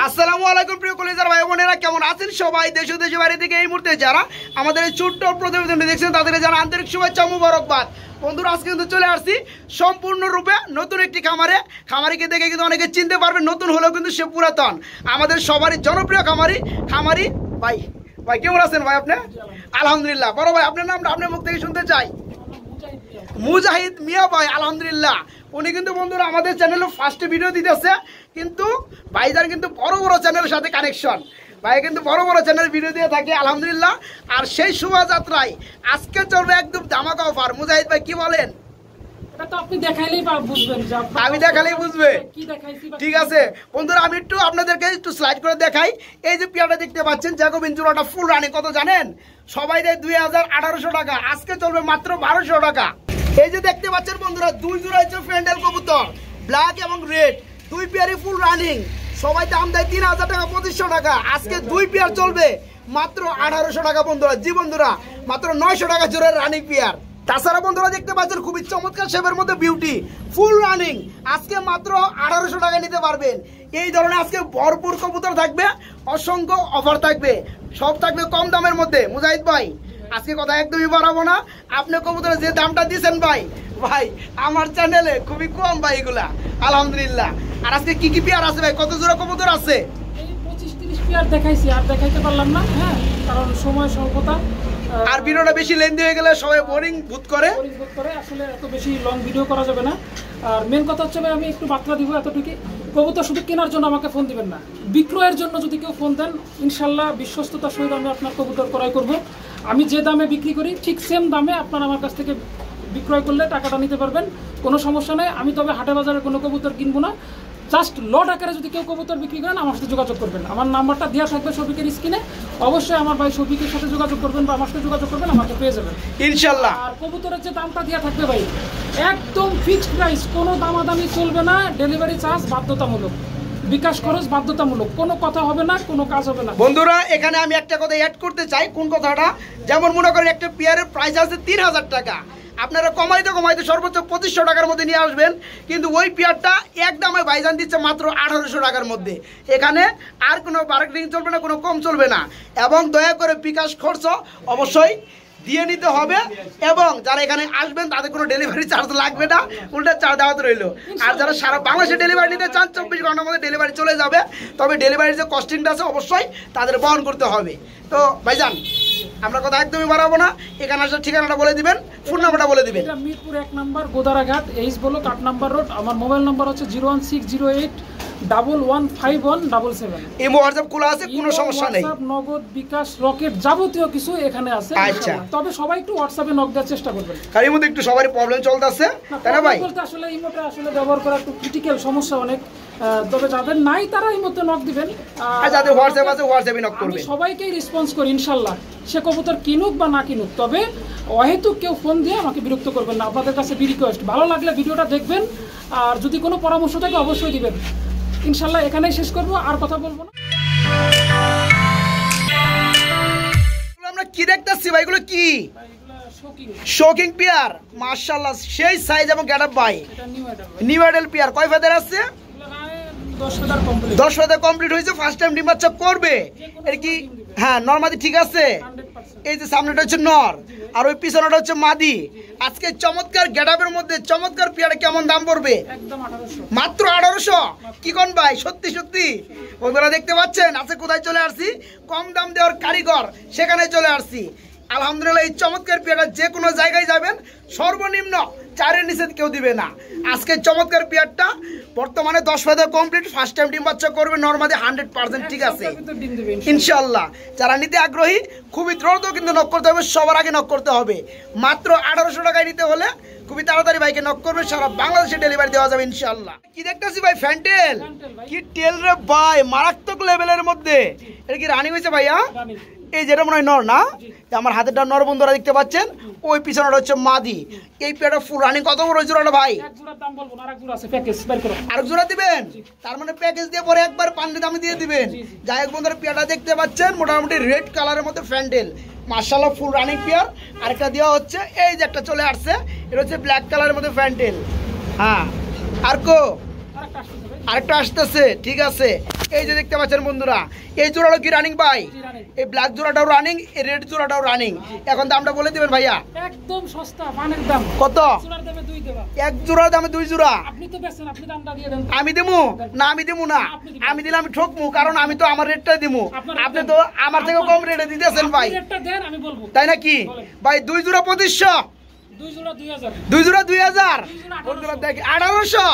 আসসালামু আলাইকুম প্রিয় কলেজার ভাই বোনেরা, কেমন আছেন সবাই? দেশ ও দেশের বাইরে থেকে এই মুহূর্তে যারা আমাদের এই ছোট্ট প্রতিবেদনটি দেখছেন তাদের জানা আন্তরিক শুভেচ্ছা মুবারকবাদ। বন্ধুরা, আজকে কিন্তু চলে আসছি সম্পূর্ণরূপে নতুন একটি খামারিকে দেখে কিন্তু অনেকে চিনতে পারবেন, নতুন হলেও কিন্তু সে পুরাতন। আমাদের সবারই জনপ্রিয় খামারি ভাই। ভাই কেমন আছেন ভাই আপনি? আলহামদুলিল্লাহ। বড় ভাই আপনার নামটা আপনার মুখ থেকে শুনতে চাই। মুজাহিদ মিয়া ভাই, আলহামদুলিল্লাহ। উনি কিন্তু বন্ধুরা আমাদের চ্যানেলে ফার্স্টে ভিডিও দিতেছে, কিন্তু ভাইজান কিন্তু বড় বড় চ্যানেলের সাথে কানেকশন। ভাই কিন্তু বড় বড় চ্যানেল ভিডিও দিয়ে থাকে, আলহামদুলিল্লাহ। আর সেই শোভাযাত্রায় আজকে চলবে একদম ধামাকা অফার। মুজাহিদ ভাই কি বলেন? আপনি দেখাইলেই বুঝবেন, আমি দেখালেই বুঝবে। ঠিক আছে বন্ধুরা, আমি একটু আপনাদেরকে একটু স্লাইড করে দেখাই। এই যে পেয়ারটা দেখতে পাচ্ছেন জ্যাকোবিন জোড়াটা ফুল রানিং, কত জানেন? সবাই দেয় 2800 টাকা, আজকে চলবে মাত্র 1200 টাকা। এই যে দেখতে পাচ্ছেন বন্ধুরা, দুই জোড়া হচ্ছে ফ্যান্ডেল কবুতর, ব্ল্যাক এবং রেড, দুই পেয়ারই ফুল রানিং। সবাই দাম দেয় 3000 টাকা, 2500 টাকা। আজকে দুই পেয়ার চলবে মাত্র 1800 টাকা বন্ধুরা। জি বন্ধুরা, মাত্র 900 টাকা জোড়ার রানিং পেয়ার। তাছাড়া বন্ধুরা দেখতে পাচ্ছেন খুবই চমৎকার শেপের মধ্যে বিউটি ফুল রানিং, আজকে মাত্র 1800 টাকা নিতে পারবেন। এই ধরনের আজকে ভরপুর কবুতর থাকবে, অসংখ্য অফার থাকবে, সব থাকবে কম দামের মধ্যে। মুজাহিদ ভাই আজকে কথা একদমই বাড়াবো না, আপনি কবুতরের যে দামটা দিচ্ছেন ভাই আমার চ্যানেলে খুবই কম ভাই এগুলা, আলহামদুলিল্লাহ। আর আজকে কি কি পেয়ার আছে ভাই? কত জোড়া কবুতর আছে? এই 25-30 পেয়ার দেখাইছি, আর দেখাইতে পারলাম না, হ্যাঁ, কারণ সময় স্বল্পতা। আর ভিডিওটা বেশি লেন্দি হয়ে গেলে সবাই বোরিং বোধ করে, আসলে এত বেশি লং ভিডিও করা যাবে না। আর মেন কথা হচ্ছে ভাই, আমি একটু বার্তা দিব এতটুকু, কবুতর শুধু কেনার জন্য আমাকে ফোন দিবেন না, বিক্রয়ের জন্য যদি কেউ ফোন দেন ইনশাল্লাহ বিশ্বস্ততার সহিত আমি আপনার কবুতর ক্রয় করব। আমি যে দামে বিক্রি করি ঠিক সেম দামে আপনারা আমার কাছ থেকে বিক্রয় করলে টাকাটা নিতে পারবেন, কোনো সমস্যা নেই। আমি তবে হাটে বাজারে কোনো কবুতর কিনবো না, জাস্ট লট আকারে যদি কেউ কবুতর বিক্রি করেন আমার সাথে যোগাযোগ করবেন। আমার নাম্বারটা দেওয়া থাকবে শফিকের স্ক্রিনে, অবশ্যই আমার ভাই শফিকের সাথে যোগাযোগ করবেন বা আমার সাথে যোগাযোগ করবেন, আমাকে পেয়ে যাবেন ইনশাল্লাহ। আর কবুতরের যে দামটা দেওয়া থাকবে ভাই একদম ফিক্সড প্রাইস, কোনো দামাদামি চলবে না। ডেলিভারি চার্জ বাধ্যতামূলক, বিকাশ খরচ বাধ্যতামূলক, কোনো কথা হবে না, কোনো কাজ হবে না। বন্ধুরা এখানে আমি একটা কথা অ্যাড করতে চাই। কোন কথাটা? যেমন মনে করেন একটা পেয়ারের প্রাইস আছে 3000 টাকা, আপনারা কমাইতে সর্বোচ্চ 2500 টাকার মধ্যে নিয়ে আসবেন, কিন্তু ওই পেয়ারটা এক দামে ভাইজান দিচ্ছে মাত্র 1800 টাকার মধ্যে। এখানে আর কোনো বার্গেনিং চলবে না, কোনো কম চলবে না। এবং দয়া করে বিকাশ খরচ অবশ্যই দিয়ে নিতে হবে, এবং যারা এখানে আসবেন তাদের কোনো ডেলিভারি চার্জ লাগবে না, উল্টা চার্জ দেওয়া রইলো। আর যারা সারা বাংলাদেশে ডেলিভারি নিতে চান 24 ঘন্টার মধ্যে ডেলিভারি চলে যাবে, তবে ডেলিভারির যে কস্টিংটা আছে অবশ্যই তাদের বহন করতে হবে। তো ভাইজান আমরা কথা একদমই বাড়াবো না, এখানে আসার ঠিকানাটা বলে দিবেন, ফোন নাম্বারটা বলে দিবেন। মিরপুর 1 নম্বর গোদারাঘাট, এইচ ব্লক 8 নম্বর রোড। আমার মোবাইল নাম্বার হচ্ছে 01608115177। এই হোয়াটসঅ্যাপ খোলা আছে, কোনো সমস্যা নেই। নগদ, বিকাশ, রকেট যাবতীয় কিছু এখানে আছে। আচ্ছা, তবে সবাই একটু হোয়াটসঅ্যাপে নক দেওয়ার চেষ্টা করবেন, কারণ এর মধ্যে একটু সবারই প্রবলেম চলতেছে, তাই না ভাই? আসলে ইমোটা আসলে ব্যবহার করা একটু ক্রিটিক্যাল সমস্যা অনেক, তবে যাদের নাই তারা ইমোতে নক দিবেন, আর যাদের হোয়াটসঅ্যাপ আছে হোয়াটসঅ্যাপে নক করবেন। সবাইকেই রেসপন্স করি ইনশাআল্লাহ, সে কবুতর কিনুক বা না কিনুক। তবে অহেতুক কেউ ফোন দিয়ে আমাকে বিরক্ত করবেন না, আপনাদের কাছে রিকোয়েস্ট। ভালো লাগলে ভিডিওটা দেখবেন, আর যদি কোনো পরামর্শ থাকে অবশ্যই দিবেন। ইনশাআল্লাহ এখানেই শেষ করবো, আর কথা বলবো না। আমরা কি দেখতেছি ভাই? এগুলো কি? শোকিং পেয়ার, মাশাআল্লাহ, সেই সাইজ এবং গেটআপ ভাই। নিউ অ্যাডাল্ট পেয়ার, কয় ফেদার আছে? 10 ফেদার কমপ্লিট হয়েছে, ফার্স্ট টাইম ডিম বাচ্চা করবে। এর কি হ্যাঁ নরমাদি ঠিক আছে? এই যে সামনেটা হচ্ছে নর আর ওই পিছনেটা হচ্ছে মাদি। আজকে চমৎকার গেটআপের মধ্যে চমৎকার পেয়ারে কেমন দাম পড়বে? মাত্র 1800। কি কোন ভাই? সত্যি সত্যি বন্ধুরা দেখতে পাচ্ছেন আজকে কোথায় চলে আসছি? কম দাম দেওয়ার কারিগর, সেখানে চলে আসছি। আলহামদুলিল্লাহ, এই চমৎকার পেয়ারটা যে কোনো জায়গায় যাবেন সর্বনিম্ন 4-এর নিচে কেউ দিবে না। আজকে চমৎকার পেয়ারটা বর্তমানে 10 ফেদার কমপ্লিট, ফার্স্ট টাইম ডিম বাচ্চা করবে, নরমাদি 100% ঠিক আছে ইনশাআল্লাহ। যারা নিতে আগ্রহী খুবই দ্রুত কিন্তু নক করতে হবে, সবার আগে নক করতে হবে। মাত্র 1800 টাকায় নিতে হলে খুবই তাড়াতাড়ি ভাইকে নক করবে, সারা বাংলাদেশে ডেলিভারি দেওয়া যাবে ইনশাআল্লাহ। কি দেখতেছি ভাই? ফ্যান্টেল। কি টেল রে ভাই, মারাত্মক লেভেলের মধ্যে। এটা কি রানিং হয়েছে ভাইয়া? এই যেটা মনে হয় নর না, আমার হাতেরটা নর বন্ধুরা দেখতে পাচ্ছেন, ওই পিছনেটা হচ্ছে মাদি। এই পেয়ারটা ফুল রানিং, কত বড় জোড়াটা ভাই? আরেক জোড়া দিবেন, তার মানে প্যাকেজ দিয়ে পরে একবার পান্ডে দামে দিয়ে দিবেন। যাই হোক বন্ধুরা, পেয়ারটা দেখতে পাচ্ছেন মোটামুটি রেড কালারের মধ্যে ফ্যান্টেল, মাশাআল্লাহ ফুল রানিং পেয়ার। আরেকটা দেওয়া হচ্ছে, এই যে একটা চলে আসছে, এটা হচ্ছে ব্ল্যাক কালারের মধ্যে ফ্যান্টেল। হ্যাঁ, আর কো আরেকটা আসতেছে, ঠিক আছে। এই যে দেখতে পাচ্ছেন বন্ধুরা, এই জোড়াটাও কি রানিং ভাই? এই ব্ল্যাক জোড়াটাও রানিং, এই রেড জোড়াটাও রানিং। এখন দামটা বলে দিবেন ভাইয়া। একদম সস্তা, পানের দাম। কত? জোড়ার দামে 2 দেবা। এক জোড়ার দামে 2 জোড়া। আপনি তো বেচেন, আপনি দামটা দিয়ে দেন। আমি দেবো না? আমি দেবো না, আমি দিলে আমি ঠকবো, কারণ আমি তো আমার রেটটাই দেবো। আপনি তো আমার থেকে কম রেটে দিতেছেন ভাই, রেটটা দেন, আমি বলবো। তাই নাকি ভাই? 2 জোড়া 2500, 2 জোড়া 2000, 2 জোড়া 2000 বন্ধুরা। দেখি 1800।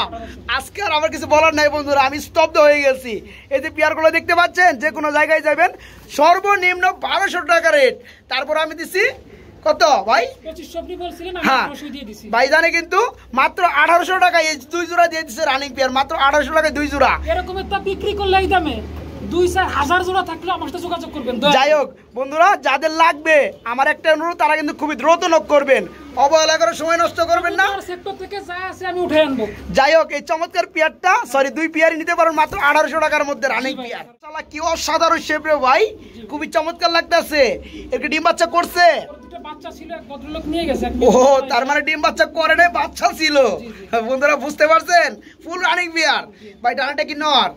আজকে আর আমার কিছু বলার নাই বন্ধুরা, আমি স্তব্ধ হয়ে গেছি। এই যে পেয়ারগুলো দেখতে পাচ্ছেন, যে কোনো জায়গায় যাবেন সর্বনিম্ন 1200 টাকা রেট। তারপর আমি দিছি কত ভাই? 2500 আপনি বলছিলেন, আমি হ্যাঁ 1800 দিয়ে দিছি ভাই। জানে কিন্তু মাত্র 1800 টাকা এই 2 জোড়া দিয়ে দিচ্ছে রানিং পেয়ার, মাত্র 1800 টাকায় 2 জোড়া। এরকম একটা বিক্রি করলে এই দামে 2-4 জোড়া থাকলে আমার সাথে যোগাযোগ করবেন। যাই হোক বন্ধুরা, যাদের লাগবে আমার একটা অনুরোধ, তারা কিন্তু খুবই দ্রুত নক করবেন, অবহেলা করে সময় নষ্ট করবেন না। সেক্টর থেকে যা আছে আমি উঠে আনবো। যাই হোক, এই চমৎকার পেয়ারটা, সরি 2 পেয়ারই নিতে পারেন মাত্র 1800 টাকার মধ্যে রানিং পেয়ার। শালা কি অসাধারণ শেপ রে ভাই, খুবই চমৎকার লাগতেছে। এর ডিম বাচ্চা করছে? দুটো বাচ্চা ছিল, এক ভদ্রলোক নিয়ে গেছে। ও তার মানে ডিম বাচ্চা করে নাই, বাচ্চা ছিল। বন্ধুরা বুঝতে পারছেন, ফুল রানিং পেয়ার ভাই। ডানাটা কি নর?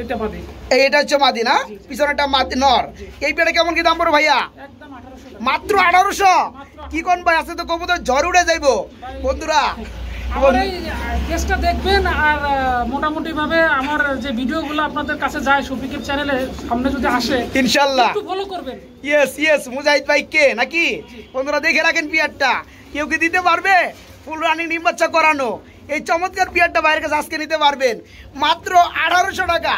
এটা মাদি। এটা হচ্ছে মাদি না, পিছনেটা মাদি নর। এই পেয়ারে কেমন কি দাম পড়ে ভাইয়া? একদম 1800 মাত্র 1800। কি কোন ভাই, আছে তো কবুতর ঝড় উড়ে যাইবো বন্ধুরা। আমার এই কেসটা দেখবেন, আর মোটামুটি ভাবে আমার যে ভিডিওগুলো আপনাদের কাছে যায় শফিকের চ্যানেলে, সামনে যদি আসে ইনশাআল্লাহ একটু ফলো করবেন। ইয়েস মুজাহিদ ভাই কে নাকি বন্ধুরা, দেখে রাখেন পিয়ারটা। কেউ কি দিতে পারবে ফুল রানিং ডিম বাচ্চা করানো এই চমৎকার পিয়ারটা বাইরের কাছে আজকে নিতে পারবেন মাত্র 1800 টাকা।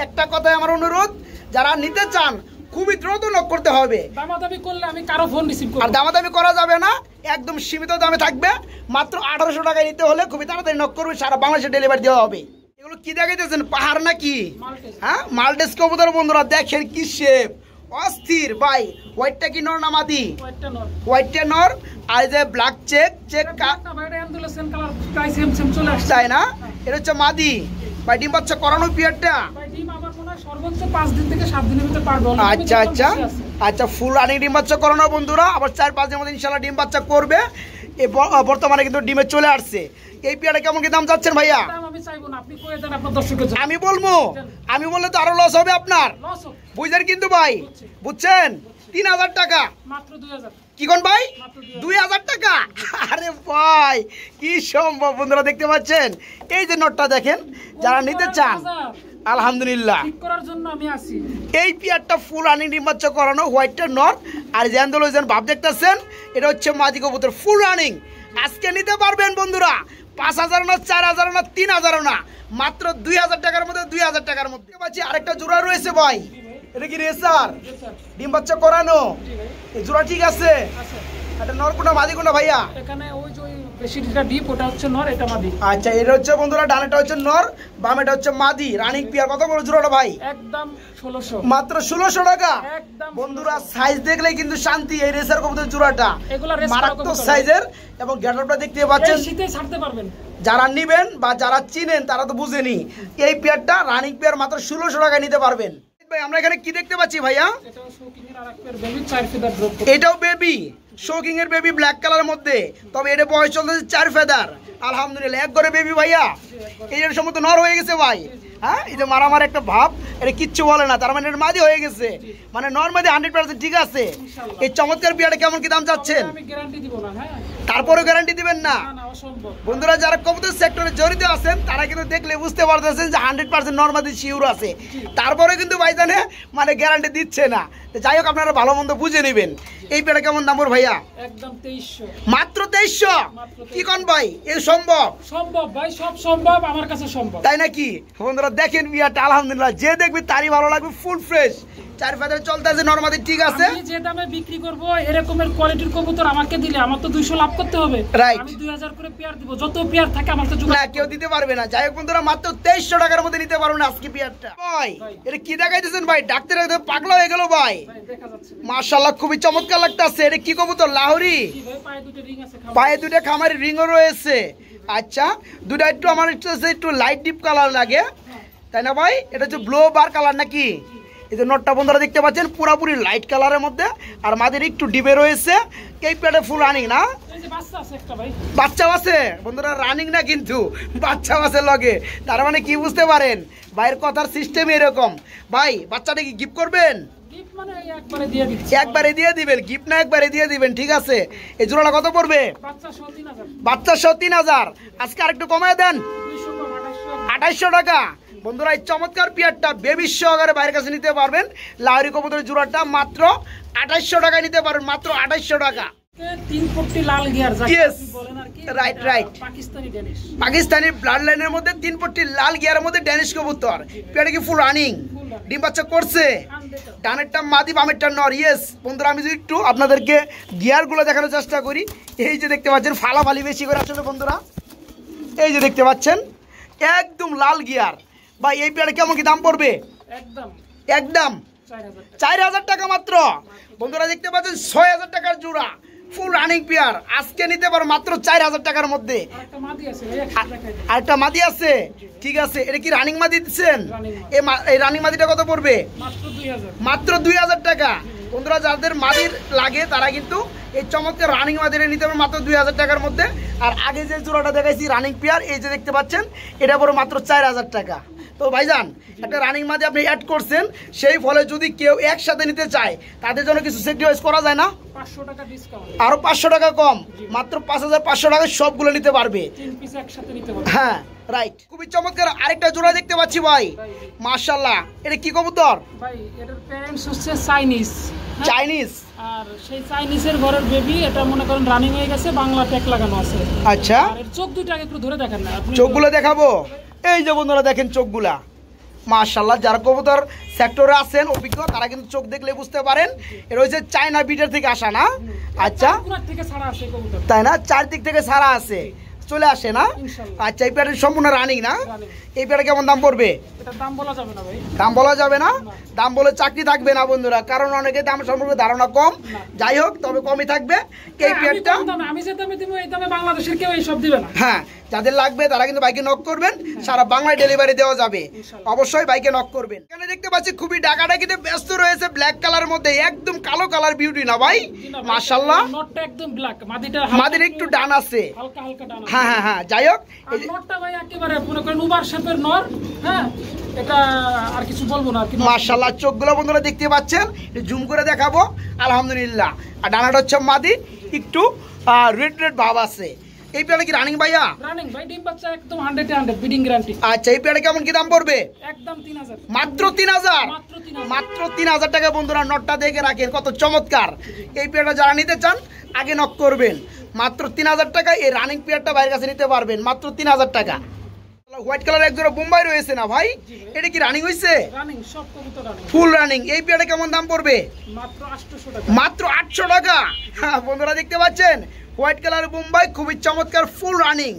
একটা কথাই আমার অনুরোধ, যারা নিতে চান খুবই দ্রুত নক করতে হবে। দামাদামি করলে আমি কারো ফোন রিসিভ করব, আর দামাদামি করা যাবে না, একদম সীমিত দামে থাকবে। মাত্র 1800 টাকায় নিতে হলে খুবই তাড়াতাড়ি নক করবে, সারা বাংলাদেশে ডেলিভারি দেওয়া হবে। এগুলো কি দেখাইতেছেন, পাহাড় নাকি? হ্যাঁ মাল্টেস কবুতর বন্ধুরা, দেখেন কি শেপ, অস্থির ভাই। হোয়াইটটা কি নর না মাদি? হোয়াইটটা নর, আর যে ব্ল্যাক চেক তাই না, এটা হচ্ছে মাদি ভাই। ডিম বাচ্চা করানো পিয়ারটা আচ্ছা ফুল রানিং ডিম বাচ্চা করানো বন্ধুরা, আবার 4-5 দিনের মধ্যে ইনশাআল্লাহ ডিম বাচ্চা করবে। বর্তমানে কিন্তু ডিমে চলে আসছে। এই পেয়ারটা কেমন কি দাম যাচ্ছেন ভাইয়া? আমি বলবো, আমি বললে তো আরো লস হবে আপনার, বুঝলেন কিন্তু ভাই, বুঝছেন? 3000 টাকা মাত্র 2000। কি কোন ভাই? 2000 টাকা? আরে ভাই কি সম্ভব বন্ধুরা, দেখতে পাচ্ছেন? এই যে নোটটা দেখেন, যারা নিতে চান আলহামদুলিল্লাহ ঠিক করার জন্য আমি আছি। এই পেয়ারটা ফুল রানিং ডিম বাচ্চা করানো, হোয়াইটটা নর, আর জ্যান্দোলজেন ভাব দেখতেছেন, এটা হচ্ছে মাদি কবুতর ফুল রানিং। আজকে নিতে পারবেন বন্ধুরা 5000 না, 4000 না, 3000 না, মাত্র 2000 টাকার মধ্যে, 2000 টাকার মধ্যে পাচ্ছি। আরেকটা জোড়া রয়েছে ভাই, এটা কি রেসার ডিম বাচ্চা করানো? এই জোড়া ঠিক আছে? এটা নর কোনটা মাদি কোনটা ভাইয়া? এখানে ওই যে বেশিটা ডিপ, ওটা হচ্ছে নর, এটা মাদি। আচ্ছা এটা হচ্ছে বন্ধুরা, ডানেটা হচ্ছে নর, বামেটা হচ্ছে মাদি রানিং পেয়ার। কত বড় জোড়াটা ভাই? একদম 1600, মাত্র 1600 টাকা একদম বন্ধুরা। সাইজ দেখলেই কিন্তু শান্তি। এই রেসার কবুতর জোড়াটা এগুলা রেস মারাত্মক সাইজের, এবং গেটআপটা দেখতে পাচ্ছেন। এই শীতে ছাড়তে পারবেন। যারা নিবেন বা যারা চিনেন তারা তো বুঝেনি, এই পেয়ারটা রানিং পেয়ার মাত্র 1600 টাকায় নিতে পারবেন। ভাই আমরা এখানে কি দেখতে পাচ্ছি ভাইয়া? এটাও শৌকিং এর আরেক পেয়ার বেবি, 4 ফেদার ড্রপ। এটাও বেবি, শৌকিং এর বেবি, ব্ল্যাক কালারের মধ্যে, তবে এটা বয়স চলতেছে 4 ফেদার। আলহামদুলিল্লাহ এক ঘরে বেবি ভাইয়া। এর সময় তো নর হয়ে গেছে ভাই। হ্যাঁ এই যে মারামার একটা ভাব, এটা কিচ্ছু বলে না, তার মানে এর মাদি হয়ে গেছে, মানে নর্মালি 100% ঠিক আছে। এই চমৎকার পেয়ারটা কেমন কি দাম চাচ্ছেন? আমি গ্যারান্টি দিব না। হ্যাঁ তারপরেও গ্যারান্টি দিবেন না? না অসম্ভব বন্ধুরা, যারা কবুতর সেক্টরে জড়িত আছেন তারা কিন্তু দেখলে বুঝতে পারতেছেন যে 100% নর্মালি শিওর আছে, তারপরে কিন্তু ভাইজানে মানে গ্যারান্টি দিচ্ছে না। যাই হোক আপনারা ভালো মন্দ বুঝে নেবেন। এই পেয়ারটা কেমন দাম ভাইয়া? একদম 2300, মাত্র 2300। কি কোন ভাই, এ সম্ভব? সম্ভব ভাই, সব সম্ভব, আমার কাছে সম্ভব। তাই নাকি বন্ধুরা? দেখেন বিয়ারটা আলহামদুলিল্লাহ, যে দেখবে তারই ভালো লাগবে। ফুল ফ্রেশ, 4 ফেদার চলতেছে নরমালি ঠিক আছে। আমি যে দামে বিক্রি করব এরকমের কোয়ালিটির কবুতর আমাকে দিলে আমার তো 200 লাভ করতে হবে। আমি 2000 করে পেয়ার দিব, যত পেয়ার থাকে আমার তো না কেউ দিতে পারবে না। যাই হোক বন্ধুরা, মাত্র 2300 টাকার মধ্যে নিতে পারবেন আজকে পেয়ারটা। ভাই এটা কি দেখাইতেছেন ভাই? ডাক্তার একদম পাগলা হয়ে গেল ভাই। দেখা যাচ্ছে মাশাআল্লাহ খুবই চমৎকার লাগতেছে। এটা কি কবুতর? লাহোরি? পায়ে দুটো রিং আছে, পায়ে দুটো খামারি রিংও রয়েছে। আচ্ছা দুটো একটু আমার একটু লাইট ডিপ কালার লাগে তাই না ভাই? এটা হচ্ছে ব্লু বার কালার নাকি? এই যে নটটা বন্ধুরা দেখতে পাচ্ছেন পুরাপুরি লাইট কালারের মধ্যে, আর মাদের একটু ডিবে রয়েছে। এই পেয়ারটা ফুল রানিং না? বাচ্চাও আছে বন্ধুরা, রানিং না কিন্তু বাচ্চাও আছে লগে। তার মানে কি বুঝতে পারেন ভাইয়ের কথার সিস্টেম এরকম। ভাই বাচ্চাটা কি গিফট করবেন? একবারে দিয়ে দিবেন, গিফট না একবারে দিয়ে দিবেন, ঠিক আছে। এই জোড়াটা কত পড়বে? বাচ্চা সহ 3000। আজকে আরেকটু কমায় দেন, 2800 টাকা। বন্ধুরা এই চমৎকার পেয়ারটা বেবি সহকারে বাইরের কাছে নিতে পারবেন। লাহোরি কবুতরের জোড়াটা মাত্র 2800 টাকায় নিতে পারবেন, মাত্র 2800 টাকা। পাকিস্তানি ব্লাড লাইনের মধ্যে 3 পট্টি লাল গিয়ারের মধ্যে ড্যানিশ কবুতর। পেয়ারটা কি ফুল রানিং? ডিম বাচ্চা করছে। ডানেরটা মাদি, বামেরটা নর। ইয়েস বন্ধুরা, আমি যদি একটু আপনাদেরকে গিয়ারগুলো দেখানোর চেষ্টা করি। এই যে দেখতে পাচ্ছেন ফালাফালি বেশি করে আসলে বন্ধুরা, এই যে দেখতে পাচ্ছেন একদম লাল গিয়ার। ভাই এই পেয়ারে কেমন কি দাম পড়বে? একদম 4000 টাকা মাত্র। বন্ধুরা দেখতে পাচ্ছেন 6000 টাকার জোড়া ফুল রানিং পেয়ার। আজকে নিতে পারো মাত্র 4000 টাকার মধ্যে। আরেকটা মাদি আছে, ঠিক আছে। এটা কি রানিং মাদি দিচ্ছেন? এই রানিং মাদিটা কত পড়বে? মাত্র 2000 টাকা। বন্ধুরা যাদের মাদির লাগে তারা কিন্তু এই চমৎকার রানিং মাদিরে নিতে পারবে মাত্র 2000 টাকার মধ্যে। আর আগে যে জোড়াটা দেখাইছি রানিং পেয়ার, এই যে দেখতে পাচ্ছেন এটা পড়বে মাত্র 4000 টাকা। তো ভাইজান একটা রানিং মাদি আপনি অ্যাড করছেন, সেই ফলে যদি কেউ একসাথে নিতে চায় তাদের জন্য কিছু স্যাক্রিফাইস করা যায় না? 500 টাকা ডিসকাউন্ট, আরো 500 টাকা কম, মাত্র 5500 টাকায় সবগুলো নিতে পারবে। 3 পিস একসাথে নিতে পারবে। হ্যাঁ রাইট, খুবই চমৎকার আরেকটা জোড়া দেখতে পাচ্ছি ভাই, মাশাআল্লাহ। এটা কি কবুতর ভাই? এটার প্যারেন্টস হচ্ছে চাইনিজ। আর সেই চাইনিজের ঘরের বেবি, এটা মনে করেন রানিং হয়ে গেছে, বাংলা ট্যাগ লাগানো আছে। আচ্ছা, আর এর চোখ দুইটাকে একটু ধরে দেখেন না আপনি? চোখগুলো দেখাবো। এই যে বন্ধুরা দেখেন চোখগুলা, মাশাআল্লাহ। যারা কবুতর সেক্টরে আছেন অভিজ্ঞ তারা কিন্তু চোখ দেখলে বুঝতে পারেন এটা হচ্ছে চায়না বিটের থেকে আসা না? আচ্ছা, তাই না? চারদিক থেকে ছাড়া আছে, চলে আসে না? আচ্ছা, এই পেয়ারের সম্পূর্ণ রানিং না? এই পেয়ারে কেমন দাম পড়বে? দাম বলা যাবে না ভাই, দাম বলা যাবে না। দাম বলে চাকরি থাকবে না বন্ধুরা, কারণ অনেকে দাম সম্পর্কে ধারণা কম। যাই হোক, তবে কমই থাকবে এই পেয়ারটা। আমি যে দামে দিব এই দামে বাংলাদেশের কেউ এইসব দিবে না। হ্যাঁ, যাদের লাগবে তারা কিন্তু বাইকে নক করবেন, সারা বাংলায় ডেলিভারি দেওয়া যাবে। অবশ্যই বাইকে নক করবেন। এখানে দেখতে পাচ্ছি খুবই ডাকাডাকিতে ব্যস্ত রয়েছে ব্ল্যাক কালার মধ্যে, একদম কালো কালার বিউটি না ভাই? মাশাআল্লাহ, নটটা একদম ব্ল্যাক, মাদির একটু ডান আছে, হালকা হালকা ডান। হ্যাঁ হ্যাঁ হ্যাঁ, যাই হোক নটটা ভাই একেবারে মনে করেন উবার শেপের নর। হ্যাঁ, এটা আর কিছু বলবো না আর কি। মাশাআল্লাহ, চোখগুলো বন্ধুরা দেখতে পাচ্ছেন, জুম করে দেখাবো। আলহামদুলিল্লাহ। আর ডানাটা হচ্ছে মাদি, একটু রেড রেড ভাব আছে। এই পেয়ারে কি রানিং ভাইয়া? রানিং ভাই, ডিম বাচ্চা একদম 100 ব্রিডিং গ্যারান্টি। আচ্ছা, এই পেয়ারে কেমন কি দাম পড়বে? একদম 3000, মাত্র 3000, মাত্র 3000 টাকা। বন্ধুরা নটটা দেখে রাখেন কত চমৎকার। এই পেয়ারটা যারা নিতে চান আগে নক করবেন। মাত্র 3000 টাকা এই রানিং পেয়ারটা বাইরের কাছে নিতে পারবেন, মাত্র 3000 টাকা। হোয়াইট কালার এক জোড়া বোম্বাই রয়েছে না ভাই? এটা কি রানিং হইছে? রানিং, সব কবুতর রানিং, ফুল রানিং। এই পেয়ারটা কেমন দাম পড়বে? মাত্র 800 টাকা, মাত্র 800 টাকা। হ্যাঁ বন্ধুরা দেখতে পাচ্ছেন হোয়াইট কালার বোম্বাই, খুবই চমৎকার ফুল রানিং।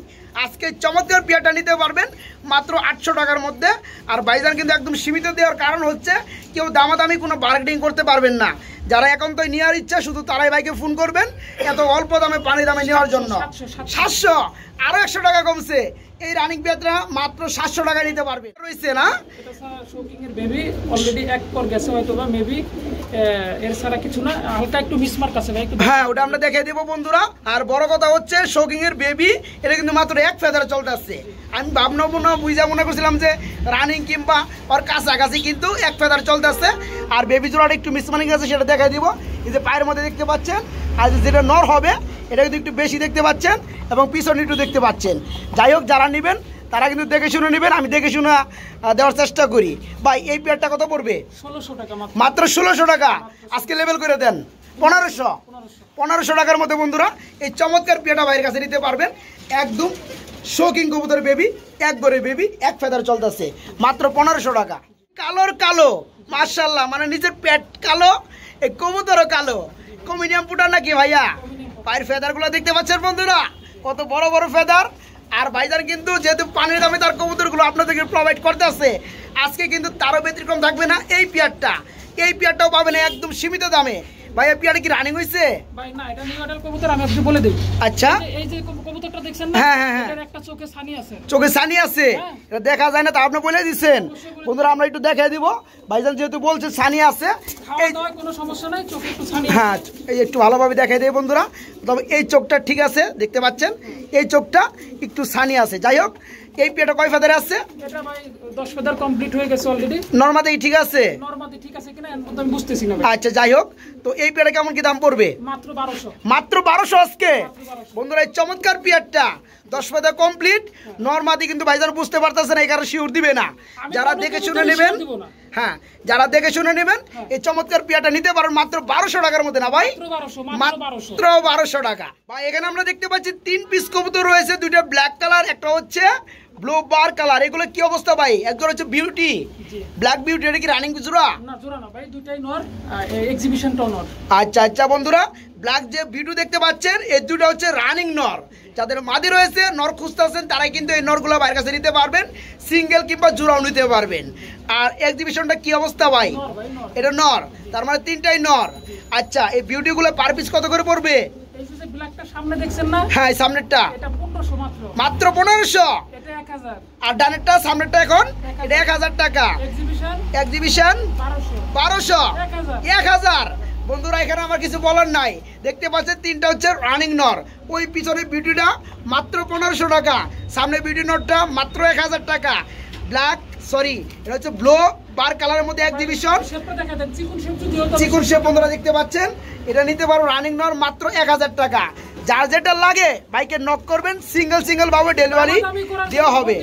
আজকে চমৎকার পেয়ারটা নিতে পারবেন মাত্র 800 টাকার মধ্যে। আর ভাইজান কিন্তু একদম সীমিত দেওয়ার কারণ হচ্ছে কেউ দামাদামি কোনো বার্গেনিং করতে পারবেন না। যারা একান্তই নেওয়ার ইচ্ছা শুধু তারাই ভাইকে ফোন করবেন এত অল্প দামে পানি দামে নেওয়ার জন্য। 700, আরো 100 টাকা কমছে। এই রানিং পেয়ারটা মাত্র 700 টাকা নিতে পারবে। রয়েছে না? এটা শোকিং এর বেবি অলরেডি এক পর গেছে হয়তো বা, মেবি এর ছাড়া কিছু না, হালকা একটু মিসমার্ক আছে ভাই। হ্যাঁ, ওটা আমরা দেখিয়ে দেবো বন্ধুরা। আর বড় কথা হচ্ছে শোকিং এর বেবি এটা কিন্তু মাত্র এক ফেদারে চলতেছে। আমি ভাবনা বুঝা মনে করছিলাম যে রানিং কিংবা ওর কাছাকাছি, কিন্তু এক ফেদারে চলতেছে। আর বেবি জোড়াটা একটু মিসমার্কিং আছে, সেটা দেখাই দিব। এই যে পায়ের মধ্যে দেখতে পাচ্ছেন, আর যেটা নর হবে এটা কিন্তু একটু বেশি দেখতে পাচ্ছেন, এবং পিছনে একটু দেখতে পাচ্ছেন। যাই হোক, যারা নেবেন তারা কিন্তু দেখে শুনে নেবেন, আমি দেখে শুনে দেওয়ার চেষ্টা করি। ভাই এই পেয়ারটা কত পড়বে? 1600 টাকা, মাত্র 1600 টাকা। আজকে লেভেল করে দেন 1500 টাকার মধ্যে বন্ধুরা এই চমৎকার পেয়ারটা বাইরের কাছে নিতে পারবেন। একদম শৌকিং কবুতর বেবি, এক গড়ে বেবি, এক ফেদার চলতেছে, মাত্র 1500 টাকা। কালোর কালো, মাশাআল্লাহ, মানে নিজের পেট কালো, এই কবুতরও কালো। কমিডিয়াম পুটার নাকি ভাইয়া? পায়ের ফেদারগুলো দেখতে পাচ্ছেন বন্ধুরা, কত বড় বড় ফেদার। আর ভাইজান কিন্তু যেহেতু পানির দামে তার কবুতরগুলো আপনাদেরকে প্রোভাইড করতে আছে, আজকে কিন্তু তারও ব্যতিক্রম থাকবে না। এই পেয়ারটাও পাবেন একদম সীমিত দামে, ভাই এই পেয়ারটা কি রানিং হয়েছে? ভাই না, এটা নিউ অ্যাডাল্ট কবুতর, আমি একটু বলে দিই। আচ্ছা, এই যে কবুতরটা দেখছেন না, এটার একটা চোখে ছানি আছে। চোখে ছানি আছে, এটা দেখা যায় না, তা আপনি বলে দিচ্ছেন। বন্ধুরা আমরা একটু দেখাই দিব, ভাইজান যেহেতু বলছে ছানি আছে। খাওয়া দাওয়ায় কোনো সমস্যা নাই, চোখে একটু ছানি আছে। হ্যাঁ, এই একটু ভালোভাবে দেখাই দেয় বন্ধুরা। তবে এই চোখটা ঠিক আছে, দেখতে পাচ্ছেন এই চোখটা একটু ছানি আছে। যাই হোক, এই পেয়ারটা কয় ফেদারে আছে? এটা ভাই 10 ফেদার কমপ্লিট হয়ে গেছে অলরেডি। নরমাদি ঠিক আছে? নরমাদি ঠিক আছে কিনা এর মধ্যে আমি বুঝতেছি না ভাই। আচ্ছা, যাই হোক, তো এই পেয়ারটা কেমন কি দাম পড়বে? মাত্র 1200। মাত্র 1200 আজকে। বন্ধুরা এই চমৎকার পেয়ারটা 10 ফেদা কমপ্লিট নরমাদি, কিন্তু ভাইজান বুঝতে পারতেছেন এই কারণে শিওর দিবে না। যারা দেখে শুনে নেবেন, হ্যাঁ যারা দেখে শুনে নেবেন এই চমৎকার পেয়ারটা নিতে পারেন মাত্র 1200 টাকার মধ্যে। না ভাই, মাত্র 1200 টাকা। ভাই এখানে আমরা দেখতে পাচ্ছি 3 পিস কবুতর রয়েছে, দুইটা ব্ল্যাক কালার, একটা হচ্ছে ব্লু বার কালার। এগুলো কি অবস্থা ভাই? একজন হচ্ছে বিউটি, ব্ল্যাক বিউটি, এটা কি রানিং জোড়া? না জোড়া না ভাই, দুইটাই নর, এক্সিবিশনটাও নর। আচ্ছা আচ্ছা বন্ধুরা, ব্ল্যাক যে বিউটি দেখতে পাচ্ছেন এই দুটো হচ্ছে রানিং নর। যাদের মাদি রয়েছে, নর খুঁজতেছেন, তারাই কিন্তু এই নরগুলো বাইরের কাছে নিতে পারবেন, সিঙ্গেল কিংবা জোড়াও নিতে পারবেন। আর এক্সিবিশনটা কি অবস্থা ভাই? এটা নর, তার মানে 3টাই নর। আচ্ছা, এই বিউটিগুলো পার পিস কত করে পড়বে? এই যে ব্ল্যাকটা সামনে দেখছেন না, হ্যাঁ সামনেরটা এটা 1500 মাত্র। মাত্র 1500। এটা 1000। আর ডানেরটা সামনেরটা এখন এটা 1000 টাকা। এক্সিবিশন 1200। 1000। বন্ধুরা এখানে আমার কিছু বলার নাই, দেখতে পাচ্ছেন 3টা হচ্ছে রানিং নর। ওই পিছনে বিউটিটা মাত্র 1500 টাকা, সামনে বিউটি নটটা মাত্র 1000 টাকা। ব্ল্যাক সরি এটা হচ্ছে ব্লু বার কালারের মধ্যে এক্সিবিশন চিকুন শেপ। বন্ধুরা দেখতে পাচ্ছেন, এটা নিতে পারো রানিং নর মাত্র 1000 টাকা। যার যেটা লাগে বাইকে নক করবেন, সিঙ্গেল ভাবে ডেলিভারি দেওয়া হবে।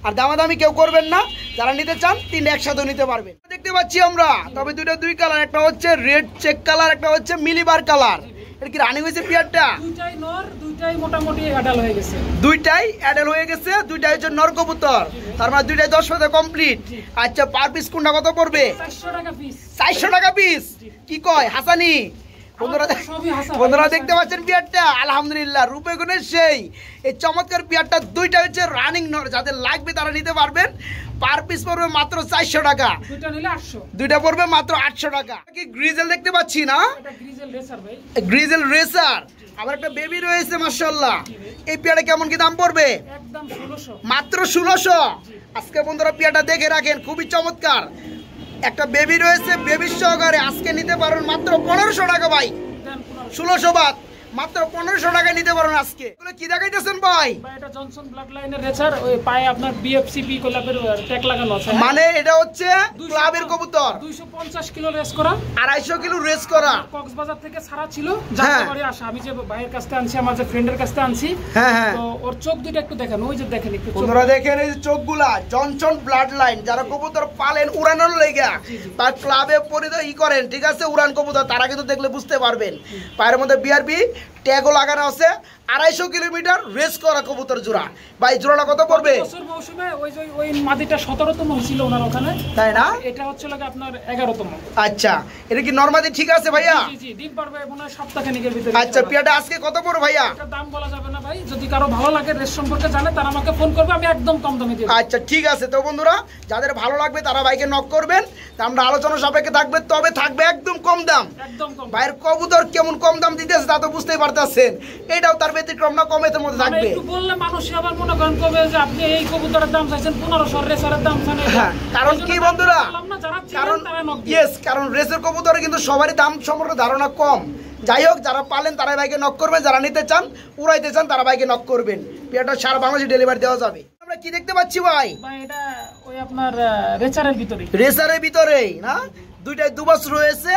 আর দামাদামি কেউ করবেন না, যারা নিতে চান 3টা একসাথে নিতে পারবেন। দেখতে পাচ্ছি আমরা, তবে দুই কালার, একটা হচ্ছে রেড চেক কালার, একটা হচ্ছে মিলিবার কালার। এটা কি রানিং হয়েছে পেয়ারটা? দুইটাই নর, দুইটাই মোটামুটি অ্যাডাল্ট হয়ে গেছে। দুইটাই অ্যাডাল্ট হয়ে গেছে, দুইটাই হচ্ছে নর কবুতর, তার মানে দুইটাই 10 ফেদা কমপ্লিট। আচ্ছা, পার পিস কোনটা কত পড়বে? 400 টাকা পিস। 400 টাকা পিস? কি কয় হাসানি? বন্ধুরা দেখতে পাচ্ছেন পেয়ারটা, আলহামদুলিল্লাহ রূপে গুণে সেই। এই চমৎকার পেয়ারটা দুইটা হচ্ছে রানিং নর, যাদের লাগবে তারা নিতে পারবেন। পার পিস পড়বে মাত্র 400 টাকা, দুইটা নিলে 800। দুইটা পড়বে মাত্র 800 টাকা। কি গ্রিজেল দেখতে পাচ্ছি না? এটা গ্রিজেল রেসার ভাই। গ্রিজেল রেসার, আবার একটা বেবি রয়েছে মাশাআল্লাহ। এই পেয়ারটা কেমন কি দাম পড়বে? একদম 1600। মাত্র 1600। আজকে বন্ধুরা পেয়ারটা দেখে রাখেন, খুবই চমৎকার। একটা বেবি রয়েছে, বেবির সহকারে আজকে নিতে পারেন মাত্র 1500 টাকা ভাই। 1600 বাদ, মাত্র 1500 টাকায় নিতে পারেন আজকে। এগুলো কি দেখাইতেছেন ভাই? ভাই এটা জনসন ব্লাড লাইনের রেসার, ওই পায়ে আপনার বিএফসিপি কোলাপের ট্যাগ লাগানো আছে। মানে এটা হচ্ছে ক্লাবের কবুতর, 250 কিলো রেস করা, 250 কিলো রেস করা। কক্সবাজার থেকে ছাড়া ছিল, যাত্রাবাড়ি আসা। আমি যে ভাইয়ের কাছ থেকে আনছি, আমার যে ফ্রেন্ডের কাছ থেকে আনছি। হ্যাঁ, তো ওর চোখ দুটো একটু দেখেন, ওই যে দেখেন একটু। বন্ধুরা দেখেন এই চোখগুলা, জনসন ব্লাড লাইন। যারা কবুতর পালেন উড়ানোর লেগা বা ক্লাবে পরিচয় করেন, ঠিক আছে, উড়ান কবুতর, তারা কিন্তু দেখলে বুঝতে পারবেন। পায়ের মধ্যে বিআরবি ট্যাগও লাগানো আছে। 250 কিলোমিটার রেস করা কবুতর জোড়া। ভাই জোড়াটা কত পড়বে? বছর মৌসুমে ওই মাদিটা 17তম হয়েছিল ওনার ওখানে, তাই না? এটা হচ্ছে লাগে আপনার 11তম। আচ্ছা, এটা কি নরমাদি ঠিক আছে ভাইয়া? জি জি, ডিম পারবে মনে হয় সপ্তাহখানেকের ভিতরে। আচ্ছা, পেয়ারটা আজকে কত পড়বে ভাইয়া? এটা দাম বলা যাবে না ভাই, যদি কারো ভালো লাগে রেস সম্পর্কে জানে তারা আমাকে ফোন করবে, আমি একদম কম দামে দিয়ে দেব। আচ্ছা ঠিক আছে, তো বন্ধুরা যাদের ভালো লাগবে তারা ভাইকে নক করবেন, তা আমরা আলোচনা সাপেক্ষে থাকবে, তবে থাকবে একদম কম দাম। একদম কম। ভাইয়ের কবুতর কেমন কম দাম দিতেছে তা তো বুঝতেই পারতেছেন, এটাও তার ব্যতিক্রম না, কমের মধ্যে থাকবে। একটু বললে মানুষ আবার মনে করেন কবে যে আপনি এই কবুতরের দাম চাইছেন 1500, রেসারের দাম চান। হ্যাঁ, কারণ কি বন্ধুরা, কারণ রেসের কবুতরে কিন্তু সবারই দাম সম্পর্কে ধারণা কম। যাই হোক, যারা পালেন তারা ভাইকে নক করবেন, যারা নিতে চান উড়াইতে চান তারা ভাইকে নক করবেন। পেয়ারটা সারা বাংলাদেশে ডেলিভারি দেওয়া যাবে। আমরা কি দেখতে পাচ্ছি ভাই? এটা ওই আপনার রেসারের ভিতরে, রেসারের ভিতরেই না, দুইটাই দুবাস রয়েছে।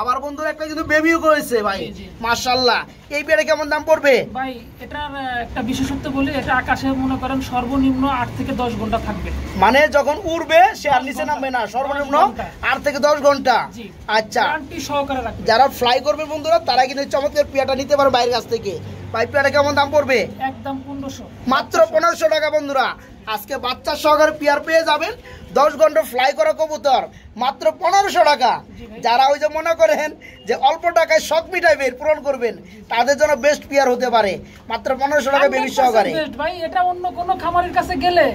আমার বন্ধুর একটা কিন্তু বেবিও করেছে ভাই, মাশাআল্লাহ। এই পেয়ারে কেমন দাম পড়বে ভাই? এটার একটা বিশেষত্ব বলি, এটা আকাশে মনে করেন সর্বনিম্ন 8 থেকে 10 ঘন্টা থাকবে। মানে যখন উড়বে সে আর নিচে নামবে না, সর্বনিম্ন 8 থেকে 10 ঘন্টা। আচ্ছা, গ্যারান্টি সহকারে রাখবে। যারা ফ্লাই করবে বন্ধুরা তারা কিন্তু চমৎকার পেয়ারটা নিতে পারবে বাইরের কাছ থেকে। ভাই পেয়ারটা কেমন দাম পড়বে? একদম 1500, মাত্র 1500 টাকা বন্ধুরা। আজকে বাচ্চা সহকারে পেয়ার পেয়ে যাবেন 10 ঘন্টা ফ্লাই করা কবুতর মাত্র 1500 টাকা। যারা ওই যে মনে করেন যে অল্প টাকায় শখ মিটাইবে পূরণ করবেন তাদের জন্য বেস্ট পেয়ার হতে পারে মাত্র 1500 টাকা বেবি সহকারে। ভাই এটা অন্য কোন খামারের কাছে গেলে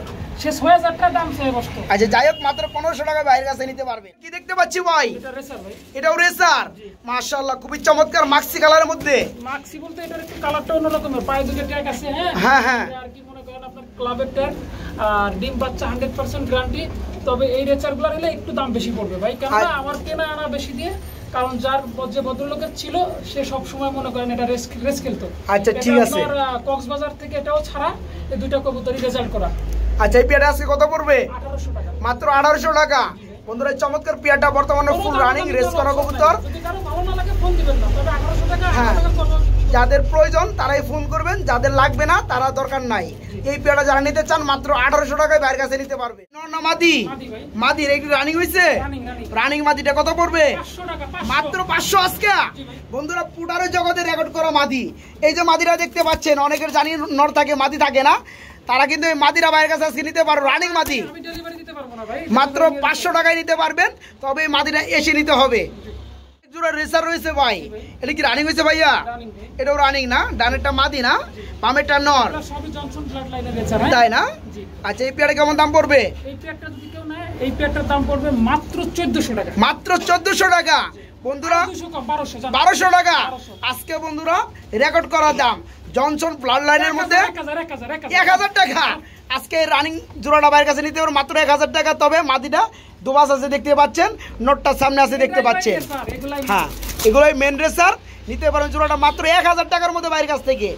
সে 6000 টাকা দাম চেয়ে বসতো। আচ্ছা যাই হোক মাত্র 1500 টাকা বাইরের কাছে নিতে পারবেন। কি দেখতে পাচ্ছি ভাই? এটা রেসার ভাই। এটাও রেসার, মাশাআল্লাহ খুবই চমৎকার মাক্সি কালারের মধ্যে। মাক্সি বলতে এটার একটু কালারটা অন্যরকমের, পায়ে দুটো ট্যাগ আছে। হ্যাঁ হ্যাঁ আর কি মনে করেন আপনার ক্লাবের ট্যাগ আর ডিম বাচ্চা 100% গ্যারান্টি। তবে এই রেসারগুলো নিলে একটু দাম বেশি পড়বে ভাই, কারণ আমার কেনা আনা বেশি দিয়ে, কারণ যার যে ভদ্রলোকের ছিল সে সব সময় মনে করেন এটা রেস খেলতো। আচ্ছা ঠিক আছে। কক্সবাজার থেকে এটাও ছাড়া এই দুইটা কবুতরই রেজাল্ট করা। আচ্ছা এই পেয়ারটা আজকে কত পড়বে? 1800 টাকা মাত্র 1800 টাকা। বন্ধুরা চমৎকার পেয়ারটা বর্তমানে ফুল রানিং রেস করা কবুতর। যদি কারো ভালো না লাগে ফোন দিবেন না, তবে 1800 টাকা হ্যাঁ। 1800 টাকা করব। যাদের প্রয়োজন তারাই ফোন করবেন, যাদের লাগবে না তারা দরকার নাই। এই পেয়ারটা যারা নিতে চান মাত্র 1800 টাকায় বাইরের কাছে নিতে পারবে। না মাদি মাদির একটু রানিং হইছে, রানিং মাদিটা কত পড়বে? 500 টাকা। মাত্র 500 আজকে। বন্ধুরা পুটারের জগতে রেকর্ড করা মাদি। এই যে মাদিরা দেখতে পাচ্ছেন, অনেকের জানি নর থাকে মাদি থাকে না, তারা কিন্তু এই মাদিরা বাইরের কাছে আজকে নিতে পারো। রানিং মাদি আমি ডেলিভারি দিতে পারবো না ভাই, মাত্র 500 টাকায় নিতে পারবেন, তবে এই মাদিটা এসে নিতে হবে। জোড়া রেসার রয়েছে ভাই, এটা কি রানিং হয়েছে ভাইয়া? রানিং ভাই। এটাও রানিং না? ডানেরটা মাদি না, বামেরটা নর, এটা সবই জনসন ব্লাড লাইনের রেসার। তাই না? জি। আচ্ছা এই পেয়ারটা কেমন দাম পড়বে? এই প্যাকটা যদি কেউ নেয়, এই প্যাকটার দাম পড়বে মাত্র 1400 টাকা। মাত্র 1400 টাকা। বন্ধুরা 200 কম, 1200 1200 টাকা আজকে বন্ধুরা রেকর্ড করা দাম। জনসন ব্লাড লাইনের মধ্যে 1000 টাকা। আজকে রানিং জোড়াটা বাইরের কাছে নিতে পারো মাত্র 1000 টাকা। তবে মাদিটা দুবাস আছে দেখতে পাচ্ছেন, নোটটার সামনে আছে দেখতে পাচ্ছেন। হ্যাঁ এগুলোই মেন রেসার, নিতে পারেন জোড়াটা মাত্র 1000 টাকার মধ্যে বাইরের কাছ থেকে।